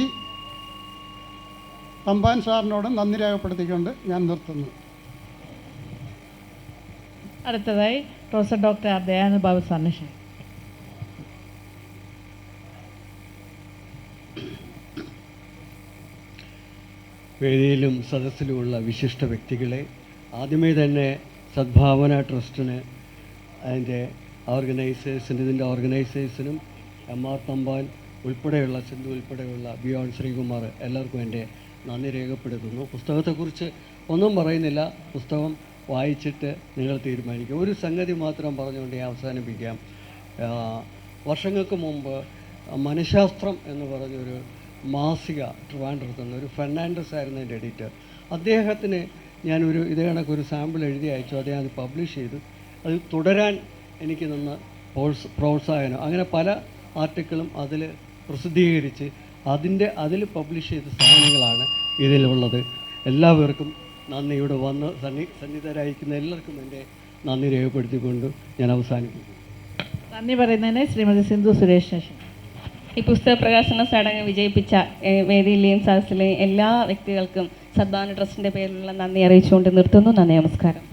തമ്പാൻ സാറിനോടും നന്ദി രേഖപ്പെടുത്തിക്കൊണ്ട് ഞാൻ നിർത്തുന്നു. അടുത്തതായി പ്രൊഫസർ ഡോക്ടർ ദയാനന്ദ ബാബു സാറിന് ക്ഷണിക്കുന്നു. വേദിയിലും സദസ്സിലുമുള്ള വിശിഷ്ട വ്യക്തികളെ, ആദ്യമേ തന്നെ സദ്ഭാവന ട്രസ്റ്റിന്, അതിൻ്റെ ഇതിൻ്റെ ഓർഗനൈസേഴ്സിനും, MR തമ്പാൻ ഉൾപ്പെടെയുള്ള, സിന്ധു ഉൾപ്പെടെയുള്ള, ബിയോണ്ട് ശ്രീകുമാർ, എല്ലാവർക്കും എൻ്റെ നന്ദി രേഖപ്പെടുത്തുന്നു. പുസ്തകത്തെക്കുറിച്ച് ഒന്നും പറയുന്നില്ല, പുസ്തകം വായിച്ചിട്ട് നിങ്ങൾ തീരുമാനിക്കും. ഒരു സംഗതി മാത്രം പറഞ്ഞുകൊണ്ട് ഞാൻ അവസാനിപ്പിക്കാം. വർഷങ്ങൾക്ക് മുമ്പ് മനഃശാസ്ത്രം എന്ന് പറഞ്ഞൊരു മാസിക ട്രിവാൻഡ്രത്ത് നിന്ന്, ഒരു ഫെർണാണ്ടസ് ആയിരുന്നു എൻ്റെ എഡിറ്റർ. അദ്ദേഹത്തിന് ഞാനൊരു ഇതേ കണക്കൊരു സാമ്പിൾ എഴുതി അയച്ചു. അദ്ദേഹം അത് പബ്ലിഷ് ചെയ്തു. അത് തുടരാൻ എനിക്ക് നിന്ന് പ്രോത്സാഹനം. അങ്ങനെ പല ആർട്ടിക്കിളും അതിൽ പ്രസിദ്ധീകരിച്ച് അതിൽ പബ്ലിഷ് ചെയ്ത സാധനങ്ങളാണ് ഇതിലുള്ളത്. എല്ലാവർക്കും നന്ദി. ഇവിടെ വന്ന് സന്നിധരായിരിക്കുന്ന എല്ലാവർക്കും എൻ്റെ നന്ദി രേഖപ്പെടുത്തിക്കൊണ്ട് ഞാൻ അവസാനിപ്പിക്കുന്നു. നന്ദി പറയുന്നതിന് ശ്രീമതി സിന്ധു സുരേഷ്. ഈ പുസ്തക പ്രകാശന ചടങ്ങ് വിജയിപ്പിച്ച വേദിയിലെയും സദസ്സിലെയും എല്ലാ വ്യക്തികൾക്കും സദ്ഭാവന ട്രസ്റ്റിൻ്റെ പേരിലുള്ള നന്ദി അറിയിച്ചുകൊണ്ട് നിർത്തുന്നു. നന്ദി, നമസ്കാരം.